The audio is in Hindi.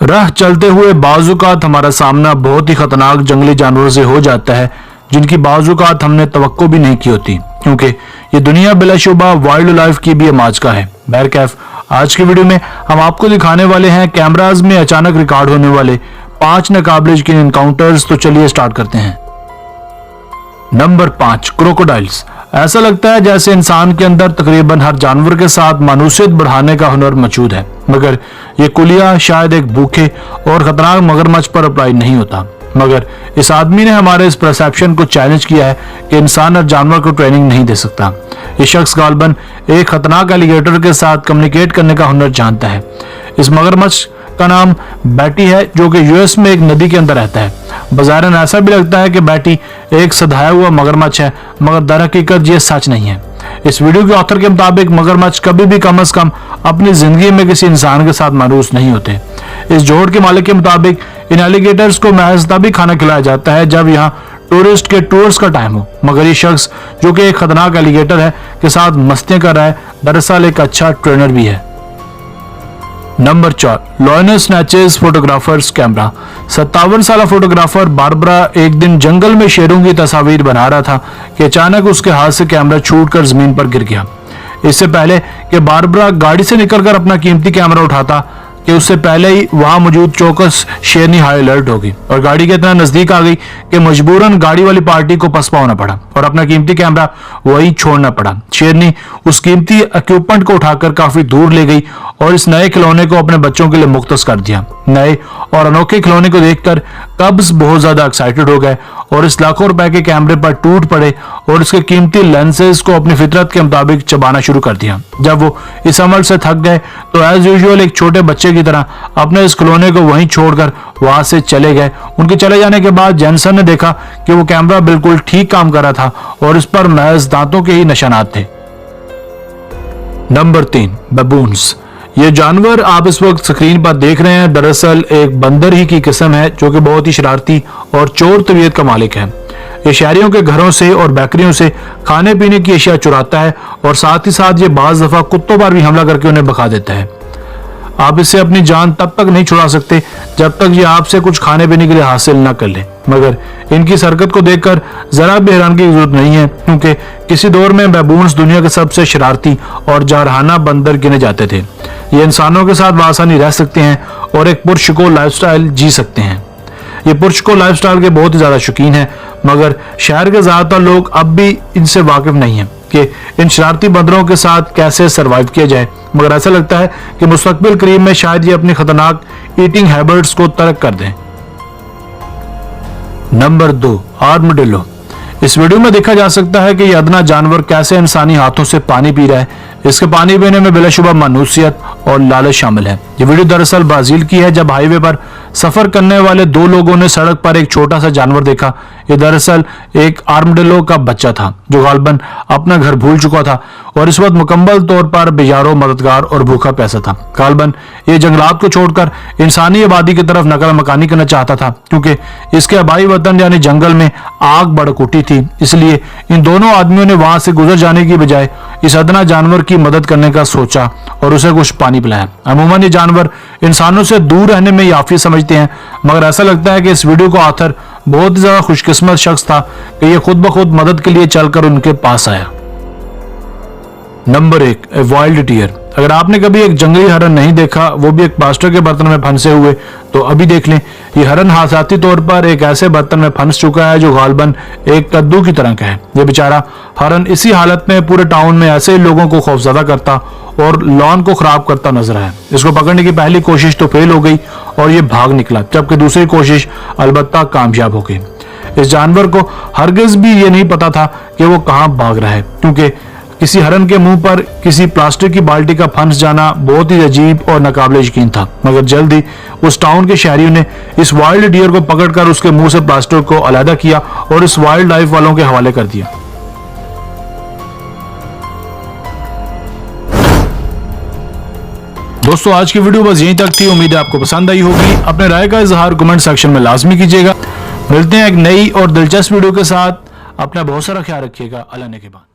राह चलते हुए बाज़-औक़ात हमारा सामना बहुत ही खतरनाक जंगली जानवरों से हो जाता है जिनकी बाज़-औक़ात हमने तवक्को भी नहीं की होती, क्योंकि ये दुनिया बिलाशुबा वाइल्ड लाइफ की भी आमाज़गाह है। बहरकैफ आज की वीडियो में हम आपको दिखाने वाले हैं कैमराज में अचानक रिकॉर्ड होने वाले 5 नाकाबिल यकीन एनकाउंटर्स। तो चलिए स्टार्ट करते हैं। Number 5, crocodiles. ऐसा लगता है जैसे इंसान के अंदर तकरीबन हर जानवर के साथ मानूसियत बढ़ाने का हुनर मौजूद है, मगर ये कुलिया शायद एक भूखे और खतरनाक मगरमच्छ पर अप्लाई नहीं होता। मगर इस आदमी ने हमारे इस परसेप्शन को चैलेंज किया है कि इंसान और जानवर को ट्रेनिंग नहीं दे सकता। ये शख्स गालबन एक खतरनाक एलिगेटर के साथ कम्युनिकेट करने का हुनर जानता है। इस मगरमच्छ का नाम बैटी है, जो कि यूएस में एक नदी के अंदर रहता है। बज़ाहिरन ऐसा भी लगता है कि बैटी एक सधाया हुआ मगरमच्छ है, मगर दर हकीकत ये सच नहीं है। इस वीडियो के ऑथर के मुताबिक मगरमच्छ कभी भी कम से कम अपनी जिंदगी में किसी इंसान के साथ मारूस नहीं होते। इस जोड़ के मालिक के मुताबिक इन एलिगेटर्स को महज तभी खाना खिलाया जाता है जब यहाँ टूरिस्ट के टूर्स का टाइम हो। मगर ये शख्स जो कि एक खतरनाक एलिगेटर है के साथ मस्तियां कर रहा है, दरअसल एक अच्छा ट्रेनर भी है। Number 4, lioness snatches photographer's camera. 57 साल फोटोग्राफर बारबरा एक दिन जंगल में शेरों की तस्वीर बना रहा था कि अचानक उसके हाथ से कैमरा छूटकर जमीन पर गिर गया। इससे पहले कि बारबरा गाड़ी से निकलकर अपना कीमती कैमरा उठाता कि उससे पहले ही वहां मौजूद चौकस शेरनी हाई अलर्ट हो गई और गाड़ी के इतना नजदीक आ गई कि मजबूरन गाड़ी वाली पार्टी को पसपा होना पड़ा और अपना कीमती कैमरा वही छोड़ना पड़ा। शेरनी उस कीमती इक्विपमेंट को उठाकर काफी दूर ले गई और इस नए खिलौने को अपने बच्चों के लिए मुख्तस कर दिया। नए और अनोखे खिलौने को देखकर कब्स बहुत ज्यादा एक्साइटेड हो गए और इस लाखों रुपए के कैमरे पर टूट पड़े और इसके कीमती लेंसेज को अपनी फितरत के मुताबिक चबाना शुरू कर दिया। जब वो इस अमल से थक गए तो एज यूजुअल एक छोटे बच्चे की तरह अपने इस खिलौने को वहीं छोड़कर वहां से चले गए। उनके चले जाने के बाद जैनसन ने देखा कि वो कैमरा बिल्कुल ठीक काम कर रहा था और इस पर महज दांतों के ही निशानात थे। Number 3, baboons. ये जानवर आप इस वक्त स्क्रीन पर देख रहे हैं दरअसल एक बंदर ही की किस्म है जो कि बहुत ही शरारती और चोर तबीयत का मालिक है। ये शहरियों के घरों से और बेकरियों से खाने पीने की अशिया चुराता है और साथ ही साथ ये बाज दफा कुत्तों पर भी हमला करके उन्हें भगा देता है। आप इससे अपनी जान तब तक नहीं छुड़ा सकते जब तक ये आपसे कुछ खाने पीने के लिए हासिल न कर ले। मगर इनकी इस हरकत को देखकर जरा भी हैरानगी की जरूरत नहीं है, क्योंकि किसी दौर में बैबून्स दुनिया के सबसे शरारती और जारहाना बंदर गिने जाते थे। ये इंसानों के साथ आसानी रह सकते हैं और एक पुरशको लाइफस्टाइल जी सकते हैं। ये पुरशको लाइफस्टाइल के बहुत ही ज्यादा शौकीन हैं, मगर शहर के ज्यादातर लोग अब भी इनसे वाकिफ नहीं है कि इन शरारती बंदरों के साथ कैसे सरवाइव किया जाए। मगर ऐसा लगता है कि मुस्तकबिल करीब में शायद ये अपनी खतरनाक ईटिंग हैबिट्स को तर्क कर दें। Number 2, armadillo. इस वीडियो में देखा जा सकता है कि यह अदना जानवर कैसे इंसानी हाथों से पानी पी रहा है। इसके पानी पीने में बिलाशुबा मानूसियत और लालच शामिल है। ये वीडियो दरअसल ब्राजील की है, जब हाईवे पर सफर करने वाले 2 लोगों ने सड़क पर एक छोटा सा जानवर देखा। ये दरअसल एक आर्मडिलो का बच्चा था जो गालबन अपना घर भूल चुका था और इस वक्त मुकम्मल तौर पर बेयारो, मददगार और भूखा प्यासा था। गालबन ये जंगलात को छोड़कर इंसानी आबादी की तरफ नकल मकानी करना चाहता था, क्योंकि इसके आबाई वतन यानी जंगल में आग भड़क उठी थी। इसलिए इन दोनों आदमियों ने वहां से गुजर जाने की बजाय इस अदना जानवर की मदद करने का सोचा और उसे कुछ पानी पिलाया। अमूमन ये जानवर इंसानों से दूर रहने में याफी समझते हैं, मगर ऐसा लगता है कि इस वीडियो का ऑथर बहुत ही ज्यादा खुशकिस्मत शख्स था कि ये खुद ब खुद मदद के लिए चलकर उनके पास आया। Number 1, wild deer. अगर आपने कभी एक जंगली हरन नहीं देखा, वो भी एक प्लास्टर के बर्तन में फंसे हुए, तो अभी देख लें। ये हरन हादसाती तौर पर एक ऐसे बर्तन में फंस चुका है जो गालबन एक कद्दू की तरह का है। ये बेचारा हरन इसी हालत में पूरे टाउन में ऐसे ही लोगों को खौफजदा करता और लॉन को खराब करता नजर आया। इसको पकड़ने की पहली कोशिश तो फेल हो गई और ये भाग निकला, जबकि दूसरी कोशिश अलबत्ता कामयाब हो गई। इस जानवर को हरगिज भी ये नहीं पता था कि वो कहाँ भाग रहा है, क्योंकि किसी हरन के मुंह पर किसी प्लास्टिक की बाल्टी का फंस जाना बहुत ही अजीब और नाकाबिल यकीन था। मगर जल्द ही उस टाउन के शहरियों ने इस वाइल्ड डियर को पकड़कर उसके मुंह से प्लास्टिक को अलहदा किया और इस वाइल्ड लाइफ वालों के हवाले कर दिया। दोस्तों, आज की वीडियो बस यहीं तक थी। उम्मीद है आपको पसंद आई होगी। अपने राय का इजहार कमेंट सेक्शन में लाजमी कीजिएगा। मिलते हैं एक नई और दिलचस्प वीडियो के साथ। अपना बहुत सारा ख्याल रखिएगा। अल्लाह ने के बाद।